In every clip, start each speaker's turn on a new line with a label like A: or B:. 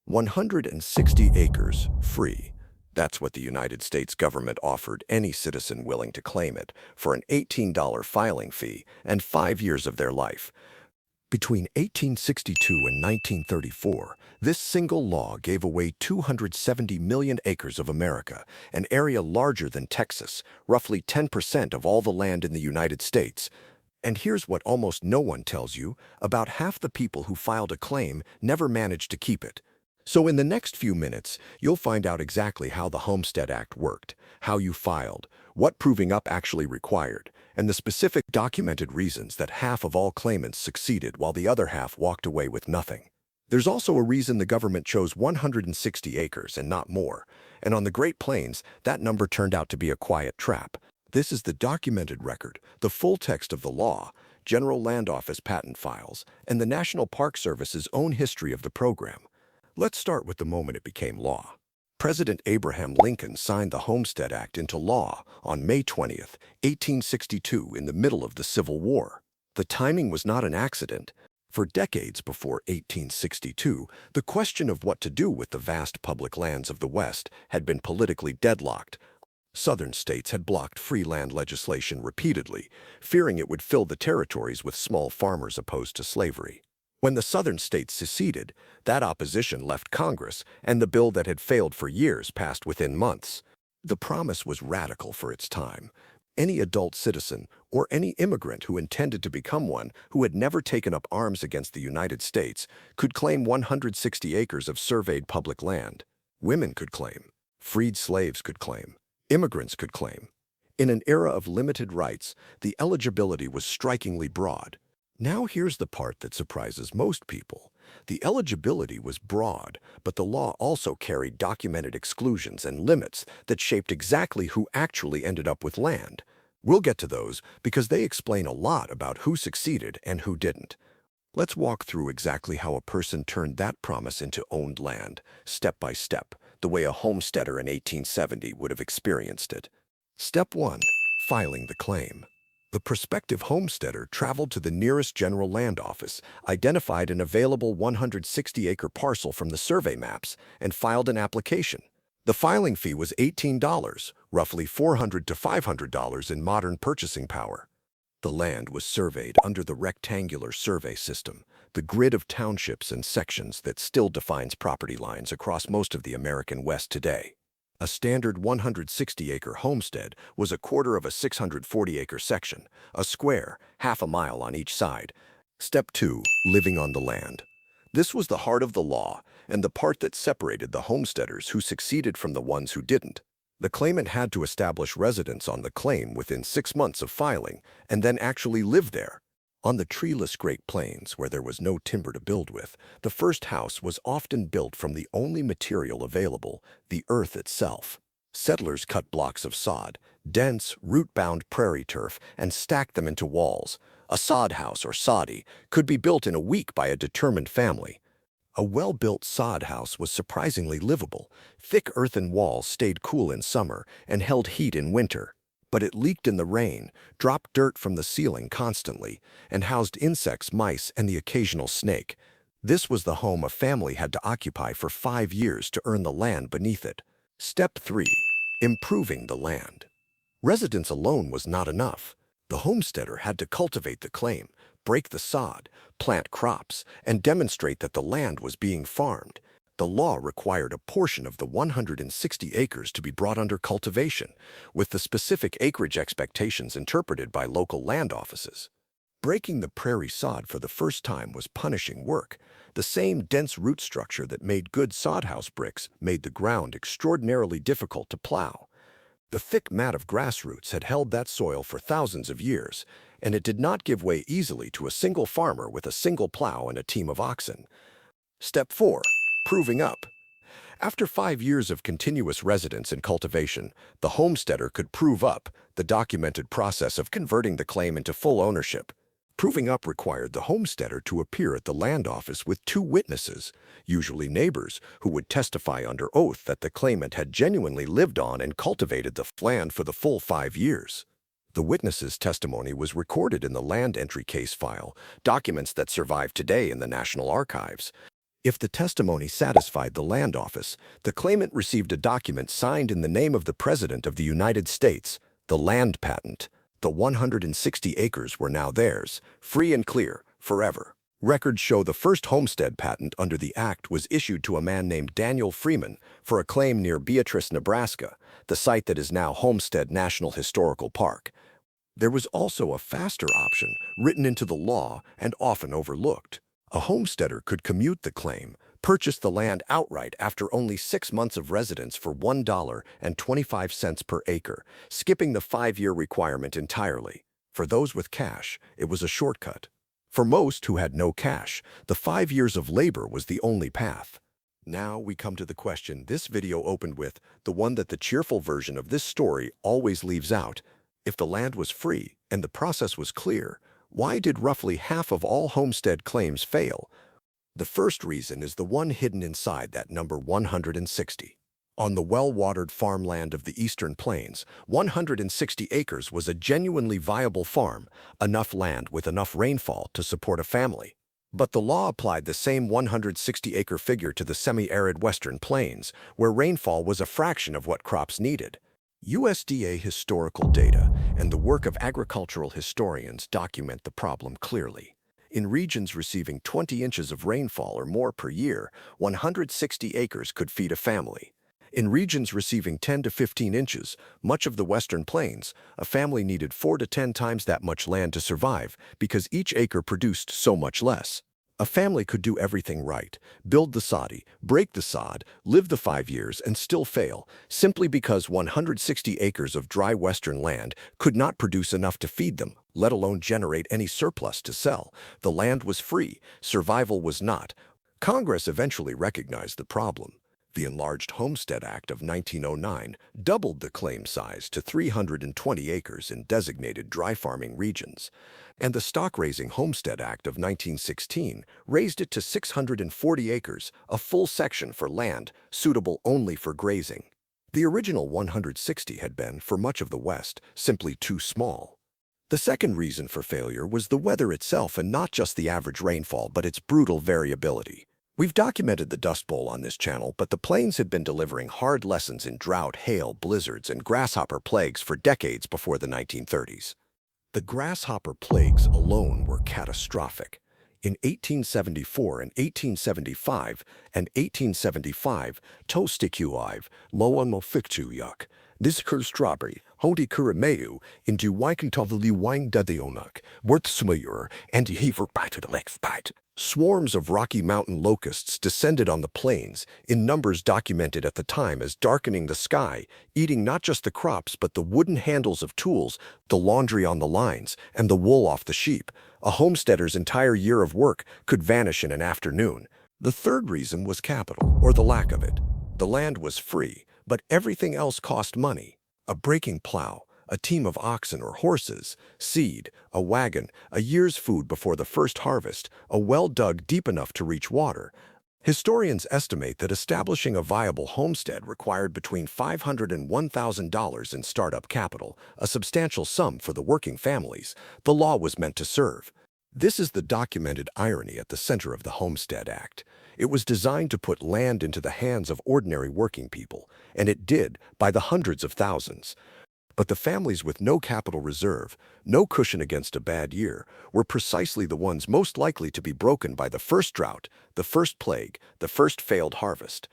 A: 160 acres, free. That's what the United States government offered any citizen willing to claim it for an $18 filing fee and 5 years of their life. Between 1862 and 1934, this single law gave away 270 million acres of America, an area larger than Texas, roughly 10% of all the land in the United States. And here's what almost no one tells you: about half the people who filed a claim never managed to keep it. So in the next few minutes, you'll find out exactly how the Homestead Act worked, how you filed, what proving up actually required, and the specific documented reasons that half of all claimants succeeded while the other half walked away with nothing. There's also a reason the government chose 160 acres and not more, and on the Great Plains, that number turned out to be a quiet trap. This is the documented record, the full text of the law, General Land Office patent files, and the National Park Service's own history of the program. Let's start with the moment it became law. President Abraham Lincoln signed the Homestead Act into law on May 20th, 1862, in the middle of the Civil War. The timing was not an accident. For decades before 1862, the question of what to do with the vast public lands of the West had been politically deadlocked. Southern states had blocked free land legislation repeatedly, fearing it would fill the territories with small farmers opposed to slavery. When the Southern states seceded, that opposition left Congress, and the bill that had failed for years passed within months. The promise was radical for its time. Any adult citizen, or any immigrant who intended to become one who had never taken up arms against the United States, could claim 160 acres of surveyed public land. Women could claim. Freed slaves could claim. Immigrants could claim. In an era of limited rights, the eligibility was strikingly broad. Now here's the part that surprises most people. The eligibility was broad, but the law also carried documented exclusions and limits that shaped exactly who actually ended up with land. We'll get to those because they explain a lot about who succeeded and who didn't. Let's walk through exactly how a person turned that promise into owned land, step by step, the way a homesteader in 1870 would have experienced it. Step 1. Filing the claim. The prospective homesteader traveled to the nearest general land office, identified an available 160-acre parcel from the survey maps, and filed an application. The filing fee was $18, roughly $400 to $500 in modern purchasing power. The land was surveyed under the rectangular survey system, the grid of townships and sections that still defines property lines across most of the American West today. A standard 160-acre homestead was a quarter of a 640-acre section, a square, half a mile on each side. Step 2. Living on the land. This was the heart of the law, and the part that separated the homesteaders who succeeded from the ones who didn't. The claimant had to establish residence on the claim within 6 months of filing, and then actually live there. On the treeless Great Plains, where there was no timber to build with, the first house was often built from the only material available, the earth itself. Settlers cut blocks of sod, dense, root-bound prairie turf, and stacked them into walls. A sod house, or soddy, could be built in a week by a determined family. A well-built sod house was surprisingly livable. Thick earthen walls stayed cool in summer and held heat in winter. But it leaked in the rain, dropped dirt from the ceiling constantly, and housed insects, mice, and the occasional snake. This was the home a family had to occupy for 5 years to earn the land beneath it. Step 3. Improving the land. Residence alone was not enough. The homesteader had to cultivate the claim, break the sod, plant crops, and demonstrate that the land was being farmed. The law required a portion of the 160 acres to be brought under cultivation, with the specific acreage expectations interpreted by local land offices. Breaking the prairie sod for the first time was punishing work. The same dense root structure that made good sodhouse bricks made the ground extraordinarily difficult to plow. The thick mat of grass roots had held that soil for thousands of years, and it did not give way easily to a single farmer with a single plow and a team of oxen. Step 4. Proving up. After 5 years of continuous residence and cultivation, the homesteader could prove up, the documented process of converting the claim into full ownership. Proving up required the homesteader to appear at the land office with 2 witnesses, usually neighbors, who would testify under oath that the claimant had genuinely lived on and cultivated the land for the full 5 years. The witness's testimony was recorded in the land entry case file, documents that survive today in the National Archives. If the testimony satisfied the land office, the claimant received a document signed in the name of the President of the United States, the land patent. The 160 acres were now theirs, free and clear, forever. Records show the first homestead patent under the Act was issued to a man named Daniel Freeman for a claim near Beatrice, Nebraska, the site that is now Homestead National Historical Park. There was also a faster option written into the law and often overlooked. A homesteader could commute the claim, purchase the land outright after only 6 months of residence for $1.25 per acre, skipping the 5-year requirement entirely. For those with cash, it was a shortcut. For most who had no cash, the 5 years of labor was the only path. Now we come to the question this video opened with, the one that the cheerful version of this story always leaves out. If the land was free and the process was clear, why did roughly half of all homestead claims fail? The first reason is the one hidden inside that number 160. On the well-watered farmland of the Eastern Plains, 160 acres was a genuinely viable farm, enough land with enough rainfall to support a family. But the law applied the same 160-acre figure to the semi-arid Western Plains, where rainfall was a fraction of what crops needed. USDA historical data and the work of agricultural historians document the problem clearly. In regions receiving 20 inches of rainfall or more per year, 160 acres could feed a family. In regions receiving 10 to 15 inches, much of the Western Plains, a family needed 4 to 10 times that much land to survive because each acre produced so much less. A family could do everything right, build the soddy, break the sod, live the 5 years, and still fail, simply because 160 acres of dry Western land could not produce enough to feed them, let alone generate any surplus to sell. The land was free, survival was not. Congress eventually recognized the problem. The enlarged Homestead Act of 1909 doubled the claim size to 320 acres in designated dry farming regions, and the Stock-Raising Homestead Act of 1916 raised it to 640 acres, a full section for land suitable only for grazing. The original 160 had been, for much of the West, simply too small. The second reason for failure was the weather itself, and not just the average rainfall, but its brutal variability. We've documented the Dust Bowl on this channel, but the plains had been delivering hard lessons in drought, hail, blizzards, and grasshopper plagues for decades before the 1930s. The grasshopper plagues alone were catastrophic. In 1874 and 1875, Tosticuive, Loamo Fictuyak, this strawberry, Hodi Kurameu, into Waikantavali Wang Dadionak, Worthsmuyur, and Heaver Bite Bite. Swarms of Rocky Mountain locusts descended on the plains, in numbers documented at the time as darkening the sky, eating not just the crops but the wooden handles of tools, the laundry on the lines, and the wool off the sheep. A homesteader's entire year of work could vanish in an afternoon. The third reason was capital, or the lack of it. The land was free, but everything else cost money. A breaking plow, a team of oxen or horses, seed, a wagon, a year's food before the first harvest, a well dug deep enough to reach water. Historians estimate that establishing a viable homestead required between $500 and $1,000 in startup capital, a substantial sum for the working families the law was meant to serve. This is the documented irony at the center of the Homestead Act. It was designed to put land into the hands of ordinary working people, and it did, by the hundreds of thousands. But the families with no capital reserve, no cushion against a bad year, were precisely the ones most likely to be broken by the first drought, the first plague, the first failed harvest.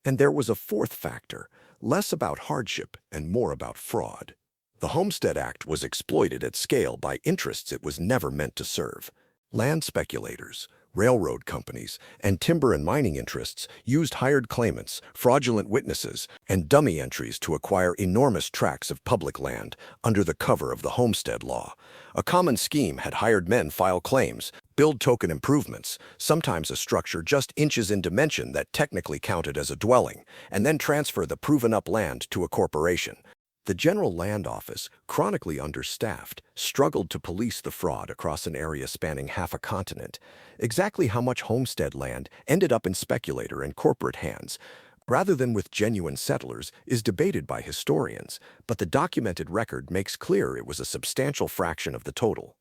A: And there was a fourth factor, less about hardship and more about fraud. The Homestead Act was exploited at scale by interests it was never meant to serve. Land speculators, railroad companies, and timber and mining interests used hired claimants, fraudulent witnesses, and dummy entries to acquire enormous tracts of public land under the cover of the homestead law. A common scheme had hired men file claims, build token improvements, sometimes a structure just inches in dimension that technically counted as a dwelling, and then transfer the proven-up land to a corporation. The General Land Office, chronically understaffed, struggled to police the fraud across an area spanning half a continent. Exactly how much homestead land ended up in speculator and corporate hands, rather than with genuine settlers, is debated by historians, but the documented record makes clear it was a substantial fraction of the total.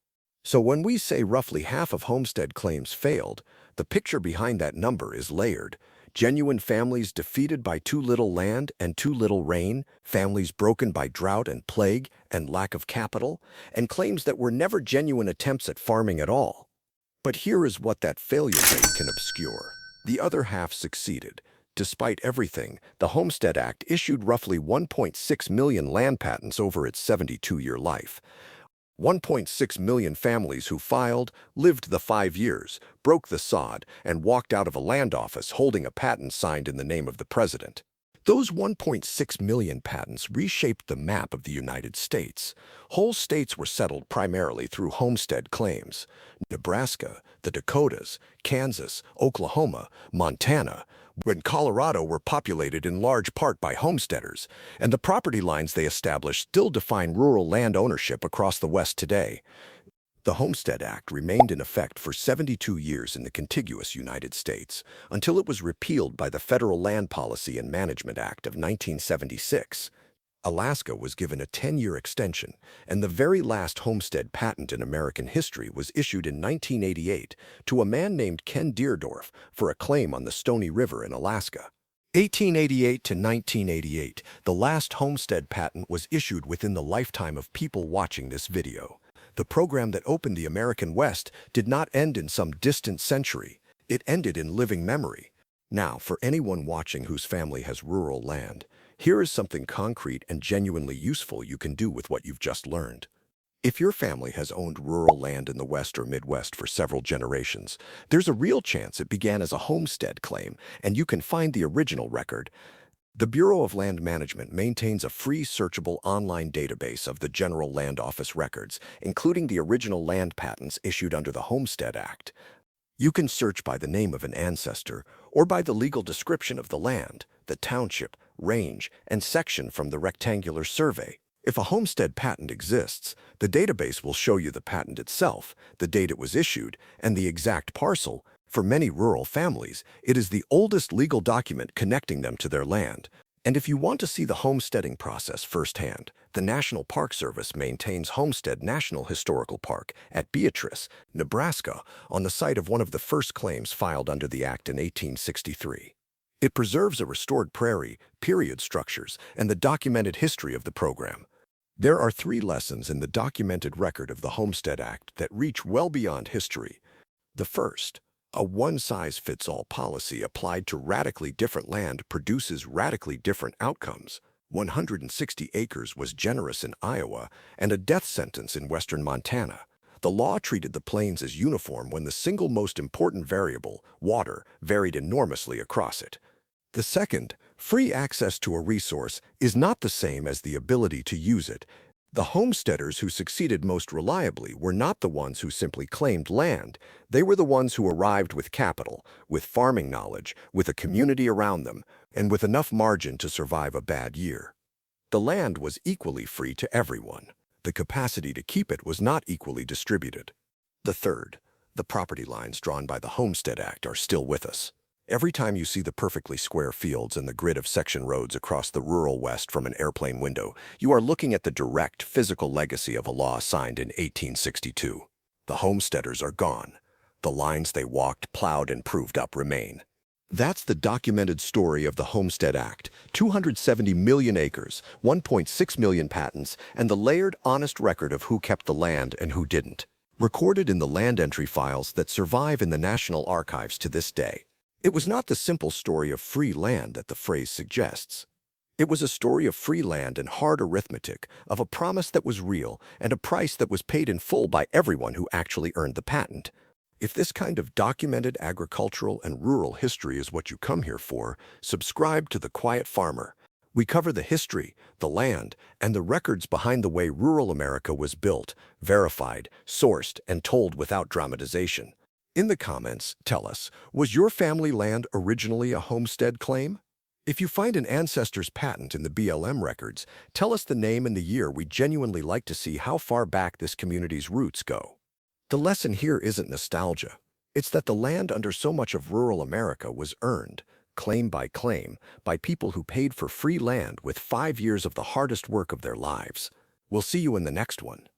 A: So when we say roughly half of homestead claims failed, The picture behind that number is layered. Genuine families defeated by too little land and too little rain, families broken by drought and plague and lack of capital, and claims that were never genuine attempts at farming at all. But here is what that failure rate can obscure. The other half succeeded. Despite everything, the Homestead Act issued roughly 1.6 million land patents over its 72-year life. 1.6 million families who filed, lived the 5 years, broke the sod, and walked out of a land office holding a patent signed in the name of the president. Those 1.6 million patents reshaped the map of the United States. Whole states were settled primarily through homestead claims. Nebraska, the Dakotas, Kansas, Oklahoma, Montana, and Colorado were populated in large part by homesteaders, and the property lines they established still define rural land ownership across the West today. The Homestead Act remained in effect for 72 years in the contiguous United States, until it was repealed by the Federal Land Policy and Management Act of 1976. Alaska was given a 10-year extension, and the very last homestead patent in American history was issued in 1988 to a man named Ken Deerdorf for a claim on the Stony River in Alaska. 1888 to 1988, the last homestead patent was issued within the lifetime of people watching this video. The program that opened the American West did not end in some distant century. It ended in living memory. Now, for anyone watching whose family has rural land, here is something concrete and genuinely useful you can do with what you've just learned. If your family has owned rural land in the West or Midwest for several generations, there's a real chance it began as a homestead claim, and you can find the original record. The Bureau of Land Management maintains a free searchable online database of the General Land Office records, including the original land patents issued under the Homestead Act. You can search by the name of an ancestor or by the legal description of the land, the township, range, and section from the rectangular survey. If a homestead patent exists, the database will show you the patent itself, the date it was issued, and the exact parcel. For many rural families, it is the oldest legal document connecting them to their land. And if you want to see the homesteading process firsthand, the National Park Service maintains Homestead National Historical Park at Beatrice, Nebraska, on the site of one of the first claims filed under the Act in 1863. It preserves a restored prairie, period structures, and the documented history of the program. There are 3 lessons in the documented record of the Homestead Act that reach well beyond history. The first, a one-size-fits-all policy applied to radically different land produces radically different outcomes. 160 acres was generous in Iowa and a death sentence in western Montana. The law treated the plains as uniform when the single most important variable, water, varied enormously across it. The second, free access to a resource, is not the same as the ability to use it. The homesteaders who succeeded most reliably were not the ones who simply claimed land. They were the ones who arrived with capital, with farming knowledge, with a community around them, and with enough margin to survive a bad year. The land was equally free to everyone. The capacity to keep it was not equally distributed. The third, the property lines drawn by the Homestead Act are still with us. Every time you see the perfectly square fields and the grid of section roads across the rural West from an airplane window, you are looking at the direct, physical legacy of a law signed in 1862. The homesteaders are gone. The lines they walked, plowed, and proved up remain. That's the documented story of the Homestead Act, 270 million acres, 1.6 million patents, and the layered, honest record of who kept the land and who didn't, recorded in the land entry files that survive in the National Archives to this day. It was not the simple story of free land that the phrase suggests. It was a story of free land and hard arithmetic, of a promise that was real and a price that was paid in full by everyone who actually earned the patent. If this kind of documented agricultural and rural history is what you come here for, subscribe to The Quiet Farmer. We cover the history, the land, and the records behind the way rural America was built, verified, sourced, and told without dramatization. In the comments, tell us, was your family land originally a homestead claim? If you find an ancestor's patent in the BLM records, tell us the name and the year. We'd genuinely like to see how far back this community's roots go. The lesson here isn't nostalgia. It's that the land under so much of rural America was earned, claim, by people who paid for free land with 5 years of the hardest work of their lives. We'll see you in the next one.